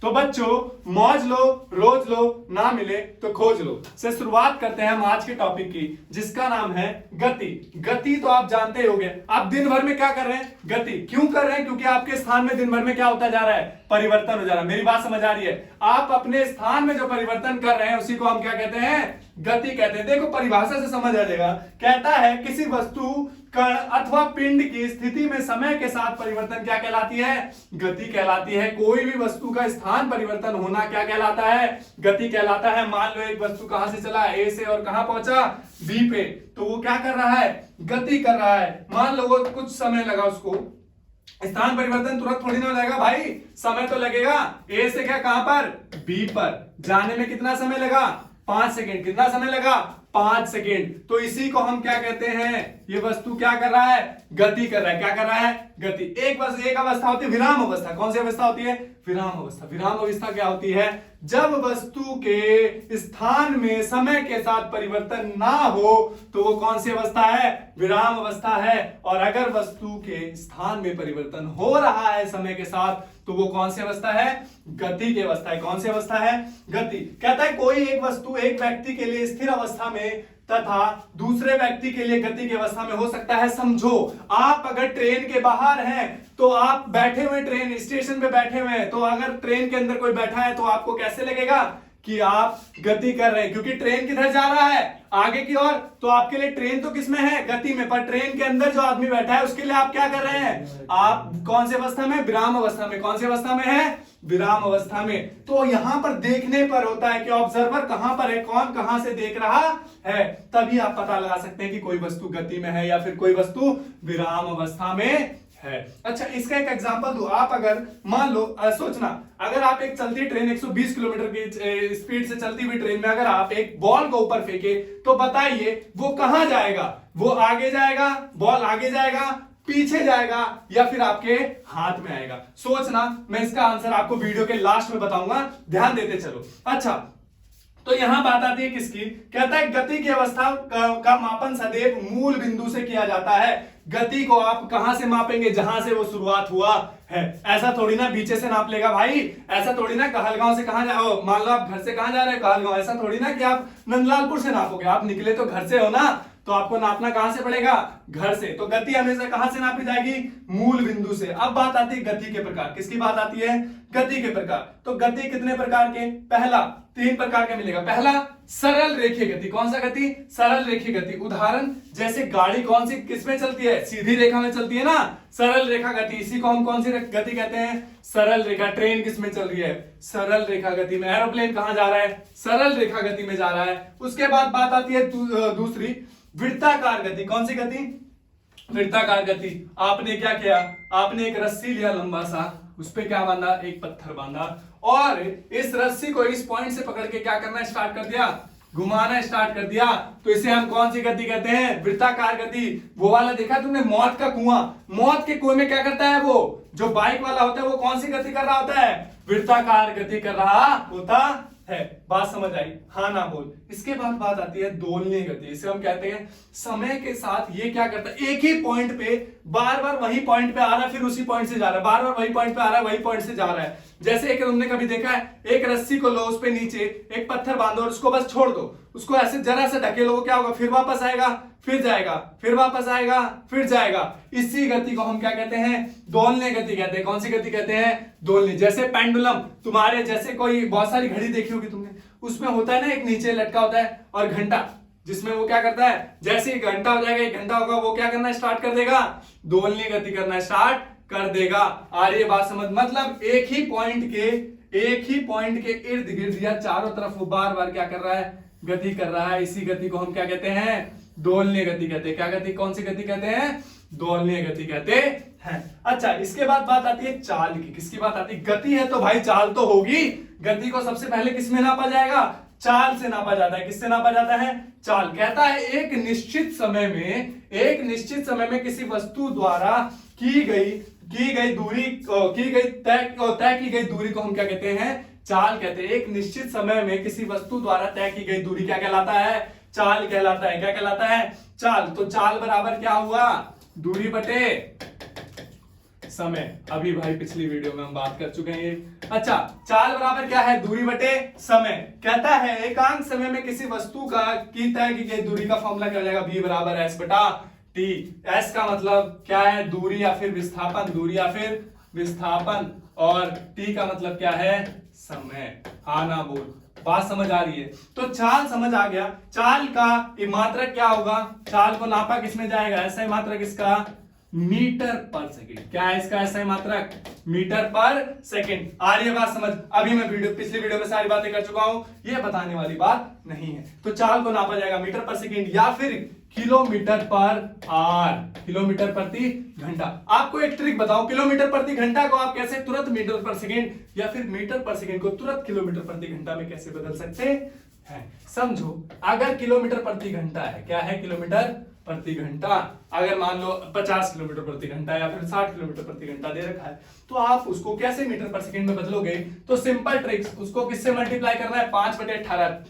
तो बच्चों मौज लो, रोज लो, ना मिले तो खोज लो से शुरुआत करते हैं हम आज के टॉपिक की, जिसका नाम है गति। गति तो आप जानते ही होंगे, आप दिन भर में क्या कर रहे हैं? गति। क्यों कर रहे हैं? क्योंकि आपके स्थान में दिन भर में क्या होता जा रहा है? परिवर्तन हो जा रहा है। मेरी बात समझ आ रही है? आप अपने स्थान में जो परिवर्तन कर रहे हैं उसी को हम क्या कहते हैं? गति कहते हैं। देखो परिभाषा से समझ आ जाएगा। कहता है किसी वस्तु, कण अथवा पिंड की स्थिति में समय के साथ परिवर्तन क्या कहलाती है? गति कहलाती है। कोई भी वस्तु का स्थान परिवर्तन होना क्या कहलाता है? गति कहलाता है। मान लो एक वस्तु कहां से चला? ए से, और कहां पहुंचा? बी पे। तो वो क्या कर रहा है? गति कर रहा है। मान लो वो कुछ समय लगा, उसको स्थान परिवर्तन तुरंत थोड़ी ना हो जाएगा भाई, समय तो लगेगा। ए से क्या, कहां पर? बी पर जाने में कितना समय लगा? 5 सेकेंड। कितना समय लगा? 5 सेकेंड। तो इसी को हम क्या कहते हैं? ये वस्तु क्या कर रहा है? गति कर रहा है। क्या कर रहा है? गति। एक अवस्था होती है विराम अवस्था। कौन सी अवस्था होती है? विराम अवस्था। विराम अवस्था क्या होती है? जब वस्तु के स्थान में समय के साथ परिवर्तन ना हो तो वो कौन सी अवस्था है? विराम अवस्था है। और अगर वस्तु के स्थान में परिवर्तन हो रहा है समय के साथ तो वो कौन सी अवस्था है? गति की अवस्था है। कौन सी अवस्था है? गति। कहता है कोई एक वस्तु एक व्यक्ति के लिए स्थिर अवस्था में तथा दूसरे व्यक्ति के लिए गति की अवस्था में हो सकता है। समझो, आप अगर ट्रेन के बाहर हैं तो आप बैठे हुए, ट्रेन स्टेशन पे बैठे हुए हैं, तो अगर ट्रेन के अंदर कोई बैठा है तो आपको कैसे लगेगा कि आप गति कर रहे हैं? क्योंकि ट्रेन किधर जा रहा है? आगे की ओर। तो आपके लिए ट्रेन तो किसमें है? गति में। पर ट्रेन के अंदर जो आदमी बैठा है उसके लिए आप क्या कर रहे हैं? आप कौन सी अवस्था में? विराम अवस्था में। कौन सी अवस्था में है? विराम अवस्था में। तो यहां पर देखने पर होता है कि ऑब्जर्वर कहां पर है, कौन कहां से देख रहा है, तभी आप पता लगा सकते हैं कि कोई वस्तु गति में है या फिर कोई वस्तु विराम अवस्था में है। अच्छा, इसका एक एग्जांपल दो। आप अगर मान लो, सोचना, अगर आप एक चलती ट्रेन 120 किलोमीटर की स्पीड से चलती हुई ट्रेन में अगर आप एक बॉल को ऊपर फेंके तो बताइए वो कहां जाएगा? वो आगे जाएगा, बॉल आगे जाएगा, पीछे जाएगा, या फिर आपके हाथ में आएगा? सोचना, मैं इसका आंसर आपको वीडियो के लास्ट में बताऊंगा, ध्यान देते चलो। अच्छा, तो यहां बात आती है किसकी? कहता है गति की अवस्था का मापन सदैव मूल बिंदु से किया जाता है। गति को आप कहां से मापेंगे? जहां से वो शुरुआत हुआ है। ऐसा थोड़ी ना बीचे से नाप लेगा भाई। ऐसा थोड़ी ना कहलगांव से कहां जाओ, मान लो आप घर से कहां जा रहे हैं? कहलगांव। ऐसा थोड़ी ना कि आप नंदलालपुर से नापोगे। आप निकले तो घर से हो ना, तो आपको नापना कहां से पड़ेगा? घर से। तो गति हमेशा कहां से नापी जाएगी? मूल बिंदु से। अब बात आती है गति के प्रकार। किसकी बात आती है? गति के प्रकार। तो गति कितने प्रकार के? पहला 3 प्रकार के मिलेगा। पहला सरल रेखीय गति। कौन सा गति? सरल रेखीय गति। उदाहरण जैसे गाड़ी कौन सी किसमें चलती है? सीधी रेखा में चलती है ना, सरल रेखा गति। इसी को हम कौन सी गति कहते हैं? सरल रेखा। ट्रेन किसमें चल रही है? सरल रेखा गति में। एरोप्लेन कहां जा रहा है? सरल रेखा गति में जा रहा है। उसके बाद बात आती है दूसरी वृत्ताकार गति। कौन सी गति? वृत्ताकार गति। आपने क्या किया? आपने एक रस्सी लिया लंबा सा, उस पे क्या बांधा? एक पत्थर बांधा, और इस रस्सी को इस पॉइंट से पकड़ के क्या करना स्टार्ट कर दिया? घुमाना स्टार्ट कर दिया। तो इसे हम कौन सी गति कहते हैं? वृत्ताकार गति। वो वाला देखा तुमने मौत का कुआं? मौत के कुएं में क्या करता है वो जो बाइक वाला होता है? वो कौन सी गति कर रहा होता है? वृत्ताकार गति कर रहा होता है। बात समझ आई? हाँ ना बोल। इसके बाद बात आती है दोलनीय गति। इसे हम कहते हैं समय के साथ ये क्या करता है? एक ही पॉइंट पे बार बार वही पॉइंट पे आ रहा है, फिर उसी पॉइंट से जा रहा है, बार बार वही पॉइंट पे आ रहा है, वही पॉइंट से जा रहा है। जैसे एक तुमने कभी देखा है, एक रस्सी को लो, उस पे नीचे एक पत्थर बांधो और उसको बस छोड़ दो, उसको ऐसे जरा सा ढकेलो, क्या होगा? फिर वापस आएगा, फिर जाएगा, फिर वापस आएगा, फिर जाएगा। इसी गति को हम क्या कहते हैं? दोलनीय गति कहते हैं। कौन सी गति कहते हैं? दोलनीय। जैसे पेंडुलम, तुम्हारे जैसे कोई बहुत सारी घड़ी देखी होगी तुमने, उसमें होता है ना एक नीचे लटका होता है, और घंटा, जिसमें वो क्या करता है? जैसे ही घंटा हो जाएगा, 1 घंटा होगा, वो क्या करना स्टार्ट कर देगा? दोलनीय गति करना स्टार्ट कर देगा। आ रही है बात समझ? मतलब एक ही पॉइंट के इर्द गिर्द या चारों तरफ वो बार बार क्या कर रहा है? गति कर रहा है। इसी गति को हम क्या कहते हैं? दोलनीय गति कहते हैं। क्या गति? कौन सी गति कहते हैं? दोलनीय गति कहते हैं। अच्छा, इसके बाद बात आती है चाल की। किसकी बात आती है? गति है तो भाई चाल तो होगी। गति को सबसे पहले किसमें नापा जाएगा? चाल से नापा जाता है। किससे नापा जाता है? चाल। कहता है एक निश्चित समय में किसी वस्तु द्वारा तय की गई दूरी को हम क्या कहते हैं? चाल कहते हैं। एक निश्चित समय में किसी वस्तु द्वारा तय की गई दूरी क्या कहलाता है? चाल कहलाता है। क्या कहलाता है? चाल। तो चाल बराबर क्या हुआ? दूरी बटे समय। अभी भाई पिछली वीडियो में हम बात कर चुके हैं ये। अच्छा, चाल बराबर क्या है, दूरी बटे समय। कहता है एकांक समय में किसी वस्तु का की तय की गई दूरी का फॉर्मूला क्या हो जाएगा, v बराबर एस बटा टी। एस का मतलब क्या है, दूरी या फिर विस्थापन, दूरी या फिर विस्थापन, और टी का मतलब क्या है, समय। हाँ ना बोल, बात समझ आ रही है। तो चाल समझ आ गया। चाल का मात्रक क्या होगा, चाल को नापा किसमें जाएगा, ऐसा मात्रक इसका मीटर पर सेकंड। क्या है इसका ऐसा मात्रक, मीटर पर सेकंड। आ रही है बात समझ। अभी मैं पिछली वीडियो में सारी बातें कर चुका हूं, ये बताने वाली बात नहीं है। तो चाल को नापा जाएगा मीटर पर सेकंड या फिर किलोमीटर पर आर, किलोमीटर प्रति घंटा। आपको एक ट्रिक बताओ, किलोमीटर प्रति घंटा को आप कैसे तुरंत मीटर पर सेकंड या फिर मीटर पर सेकंड को तुरंत किलोमीटर प्रति घंटा में कैसे बदल सकते हैं। समझो, अगर किलोमीटर प्रति घंटा है, क्या है किलोमीटर प्रति घंटा, अगर मान लो 50 किलोमीटर प्रति घंटा या फिर 60 किलोमीटर प्रति घंटा दे रखा है, तो आप उसको कैसे मीटर पर सेकंड में बदलोगे। तो सिंपल ट्रिक्स, उसको किससे मल्टीप्लाई करना है, 5/18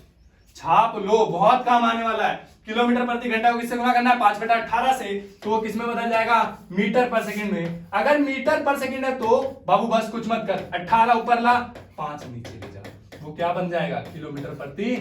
छाप लो, बहुत काम आने वाला है। किलोमीटर प्रति घंटा को किससे गुना करना है, 5/18 से, तो वो किसमें बदल जाएगा, मीटर पर सेकंड में। अगर मीटर पर सेकंड है तो बाबू बस कुछ मत कर, 18 ऊपर ला, 5 नीचे ले जा, वो क्या बन जाएगा, किलोमीटर प्रति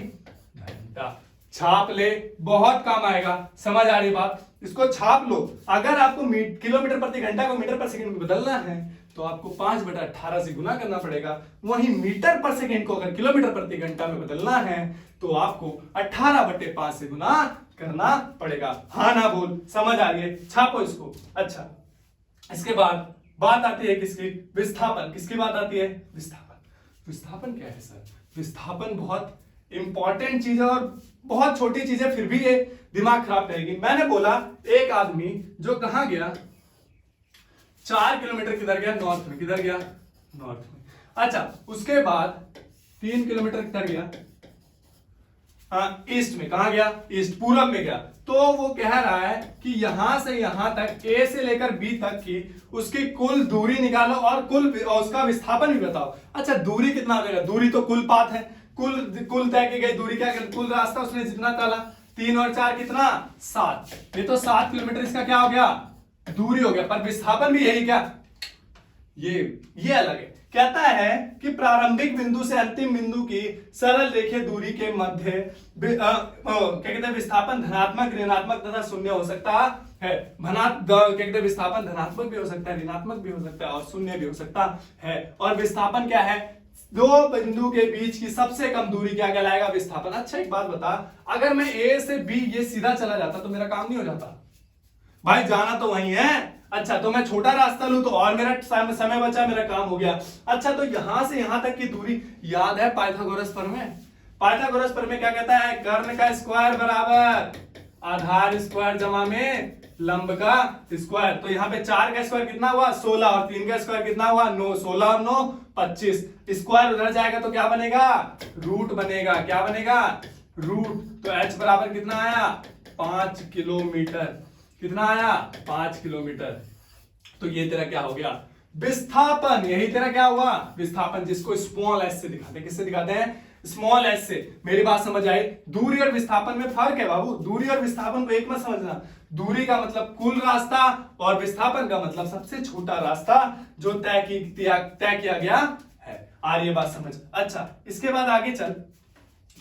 घंटा। छाप ले, बहुत काम आएगा। समझ आ रही बात, इसको छाप लो। अगर आपको किलोमीटर प्रति घंटा को मीटर पर सेकंड में बदलना है तो आपको 5/18 से गुना करना पड़ेगा। वहीं मीटर पर सेकंड को अगर किलोमीटर प्रति घंटा में बदलना है तो आपको 18/5 से गुना करना पड़ेगा। हाँ ना बोल, समझ आ रही है, छापो इसको। अच्छा, इसके बाद बात आती है किसकी, विस्थापन। किसकी बात आती है, विस्थापन। विस्थापन क्या है सर, विस्थापन बहुत इंपॉर्टेंट चीज है और बहुत छोटी चीज है, फिर भी ये दिमाग खराब करेगी। मैंने बोला एक आदमी जो कहां गया, 4 किलोमीटर किधर गया, नॉर्थ में। किधर गया, नॉर्थ में। अच्छा, उसके बाद 3 किलोमीटर किधर गया, ईस्ट में। कहां गया, ईस्ट, पूरब में गया। तो वो कह रहा है कि यहां से यहां तक, ए से लेकर बी तक की उसकी कुल दूरी निकालो और कुल उसका विस्थापन भी बताओ। अच्छा, दूरी कितना हो जाएगा, दूरी तो कुल पाथ है, कुल तय की गई दूरी, क्या कुल रास्ता उसने जितना चला, 3 और 4 कितना, 7। ये तो 7 किलोमीटर इसका क्या हो गया, दूरी हो गया। पर विस्थापन भी यही क्या, ये अलग है। कहता है कि प्रारंभिक बिंदु से अंतिम बिंदु की सरल रेखीय दूरी के मध्य क्या कहते हैं, विस्थापन धनात्मक, ऋणात्मक तथा शून्य हो सकता है। क्या कहते हैं, विस्थापन धनात्मक भी हो सकता है, ऋणात्मक भी हो सकता है और शून्य भी हो सकता है। और विस्थापन क्या है, दो बिंदु के बीच की सबसे कम दूरी क्या कहलाएगा, विस्थापन। अच्छा, एक बात बता, अगर मैं ए से बी ये सीधा चला जाता तो मेरा काम नहीं हो जाता भाई, जाना तो वही है। अच्छा, तो मैं छोटा रास्ता लूं तो और मेरा समय बचा, मेरा काम हो गया। अच्छा, तो यहां से यहां तक की दूरी याद है पाइथागोरस प्रमेय। पाइथागोरस प्रमेय क्या कहता है, कर्ण का स्क्वायर बराबर आधार स्क्वायर जमा में लंब का स्क्वायर। तो यहाँ पे 4 का स्क्वायर कितना हुआ, 16, और 3 का स्क्वायर कितना हुआ, 9। 16 और 9 25। स्क्वायर उधर जाएगा तो क्या बनेगा, रूट बनेगा। क्या बनेगा, रूट। तो h बराबर कितना आया, 5 किलोमीटर। कितना आया, 5 किलोमीटर। तो ये तेरा क्या हो गया, विस्थापन। यही तेरा क्या हुआ, विस्थापन, जिसको स्मॉल एस से दिखाते हैं। किससे दिखाते हैं, स्मॉल एस से। मेरी बात समझ आई, दूरी और विस्थापन में फर्क है बाबू। दूरी और विस्थापन को एक मत समझना। दूरी का मतलब कुल रास्ता और विस्थापन का मतलब सबसे छोटा रास्ता जो तय किया गया है। आ रही है बात समझ। अच्छा, इसके बाद आगे चल,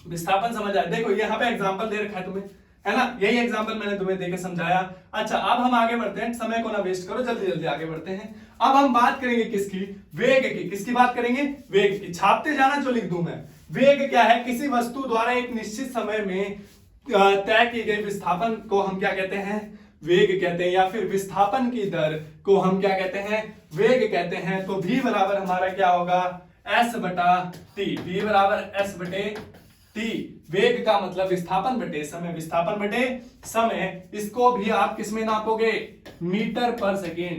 विस्थापन समझ आए। देखो यहाँ पे एग्जाम्पल दे रखा है तुम्हें, है ना, यही एग्जाम्पल मैंने तुम्हें देकर समझाया। अच्छा, अब हम आगे बढ़ते हैं, समय को ना वेस्ट करो, जल्दी जल्दी आगे बढ़ते हैं। अब हम बात करेंगे किसकी, वेग की। किसकी बात करेंगे, वेग की। छापते जाना जो लिख दूं मैं। वेग क्या है, किसी वस्तु द्वारा एक निश्चित समय में तय की गई विस्थापन को हम क्या कहते हैं, वेग कहते हैं, या फिर विस्थापन की दर को हम क्या कहते हैं, वेग कहते हैं। तो v बराबर हमारा क्या होगा, s बटा t। v बराबर s बटे t। वेग का मतलब विस्थापन बटे समय, विस्थापन बटे समय। इसको भी आप किस में नापोगे, मीटर पर सेकेंड।